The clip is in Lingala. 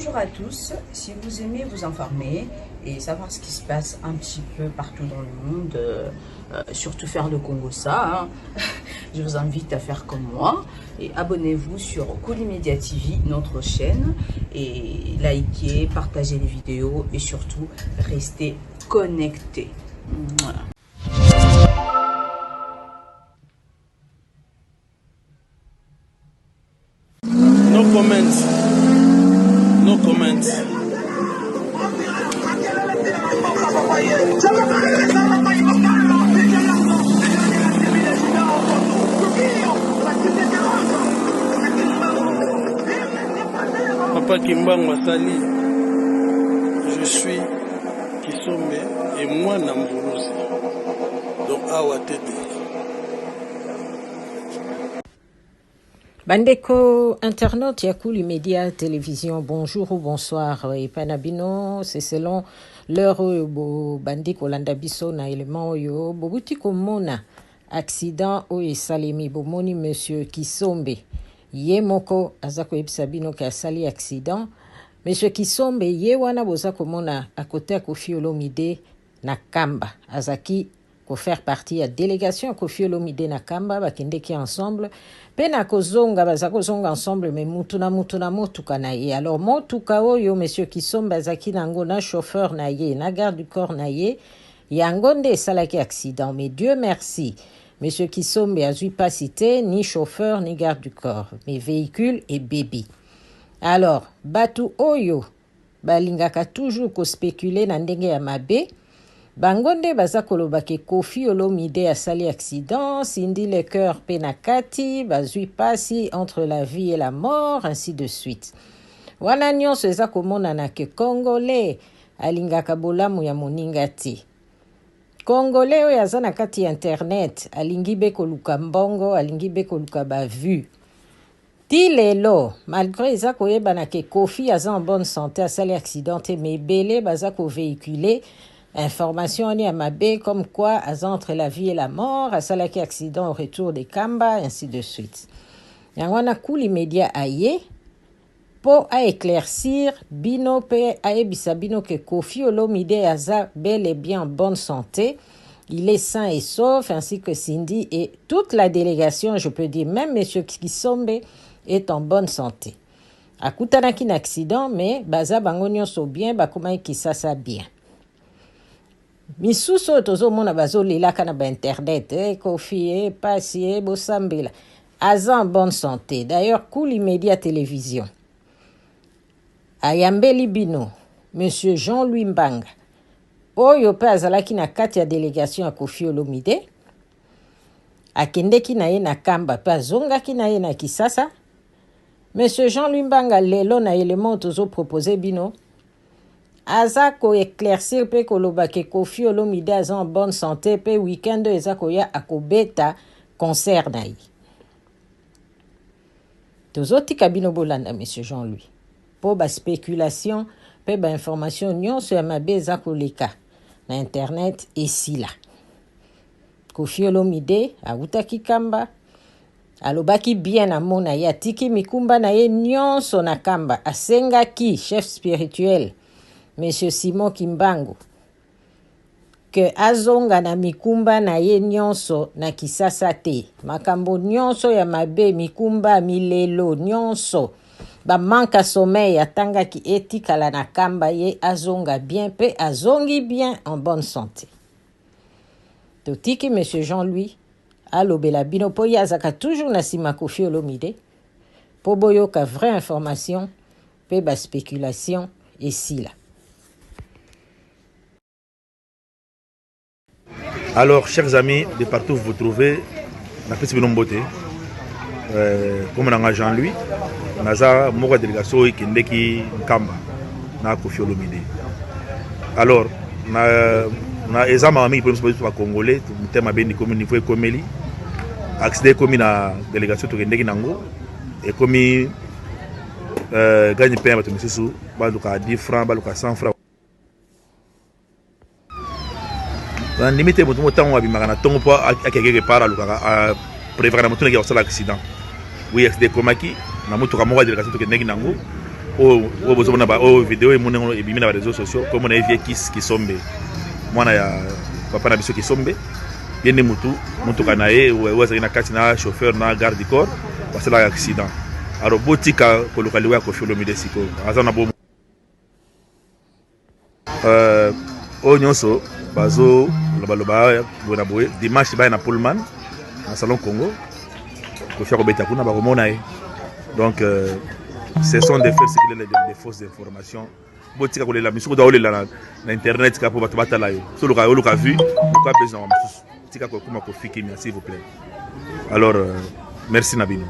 Bonjour à tous, si vous aimez vous informer et savoir ce qui se passe un petit peu partout dans le monde, surtout faire le Congo ça, hein, je vous invite à faire comme moi et abonnez-vous sur Koulimedia TV, notre chaîne, et likez, partagez les vidéos et surtout restez connectés. Voilà. No comments. No comments. Papa Kimbangu Atali, je suis Kisombe et moi Namburuzi. Donc Awa Tete. Bandeko internaute ya Koulimedia télévision, bonjour ou bonsoir. Et Panabino, c'est selon l'heure où Bandeko Landabiso na élément yo bobuti komona accident o esalemi bomoni monsieur Kisombe. Yemoko azako ebisabino ka sali accident. Monsieur Kisombe ye wana boza komona à côté à Koffi Olomide na Kamba. Azaki ko faire partie ya délégation Koffi Olomide na Kamba bakendeki ensemble. Pena kozonga bazakozonga ensemble mais mutuna motuka na ye. Alors motuka oyo monsieur Kisombe azaki nango na chauffeur na ye na garde du corps na ye yango nde esalaki accident. Mais Dieu merci, monsieur Kisombe azui pas cité ni chauffeur ni garde du corps, mais véhicule et bébé. Alors batu oyo balingaka toujours ko spéculer na ndenge ya mabe. Bangonde baza koloba ke Koffi Olomide asali accident, Sindi le cœur penakati, bazui pasi entre la vie et la mort, ainsi de suite. Wana nyonso eza komonana ke Congolais alingaka bolamu ya moninga te. Congolais oyo aza na kati ya internet alingi be koluka mbongo, alingi be koluka ba vue. Ti lelo, malgré eza koyebana ke Koffi aza en bonne santé asali accident te, mais belé baza ko véhiculer information ni à Mabé comme quoi entre la vie et la mort, à salaki accident au retour des Kamba, ainsi de suite. Yangwana Koulimedia aye pour à éclaircir bino pe aebisa bino que Koffi Olomide aza bel et bien en bonne santé. Il est sain et sauf, ainsi que Cindy et toute la délégation, je peux dire même monsieur Kisombe est en bonne santé. Akutanaki na accident, mais baza bango nyonso bien, bakomai kisasa bien. Misuso tozo mona bazo lilaka na ba internet Koffi pasi bosambela aza en bonne santé. D'ailleurs Koulimedia télévision ayambeli bino monsieur Jean-Louis Mbanga oyo pe azalaki na kati ya délégation ya Koffi Olomide akendeki na ye na Kamba pe azongaki na ye na Kisasa. Monsieur Jean-Louis Mbanga lelo na élément tozo proposer bino aza ko éclaircir pe koloba ke Koffi Olomide aza en bonne santé pe week-end eza koya akobeta concert na ye. Tozotika bino bolanda monsieur Jean-Louis po ba spéculation pe ba information nyonso ya mabe eza koleka na internet esila. Koffi Olomide awutaki Kamba alobaki bien na mona ye atiki mikumba na ye nyonso na Kamba, asengaki chef spirituel Monsieur Simon Kimbangu que azonga na mikumba na ye nyonso na Kisasa te. Makambo nyonso ya mabe mikumba milelo nyonso ba manka sommeil atangaki etikala na Kamba ye azonga bien pe azongi bien en bonne santé. Totiki monsieur Jean-Louis alobela bino po yazaka toujours na sima Koffi Olomide po boyoka vraie information pe ba spéculation ici là. Alors, chers amis, de partout où vous vous trouvez, na pesi bino mbote, comme on a Jean-Louis, naza moko délégation kendeki Kamba na Koffi Olomide. Alors, na ezama mami pour nous congolais, mutema bendi comme niveau komeli, accéder comme na délégation to kendeki nango et comme gagne pain bato misusu baluka 10 francs, baluka 100 francs. La limite moto motango abimaka na tongo po akekeke para luka prévoir na moto ngi osala accident. Oui, accident komaki na moto ka moko délégation to kendeki nango vidéo et mon ebimi na réseaux sociaux comme on a vu qui sombe mwana ya papa na biso qui sombe yende mutu kanaye ou na kati na chauffeur na garde du corps parce là accident alors botika ko lokali wa ko filo midesiko azana bo nyonso bazo loba bona boye dimanche ba na Pullman na salon Congo ko faire beta kuna ba komona donc ce sont des fausses informations. Botika ko lela misuko daole la na internet ka po bato batala yo. So luka vu, luka besoin tika ko kuma ko fiki s'il vous plaît. Alors merci Nabino.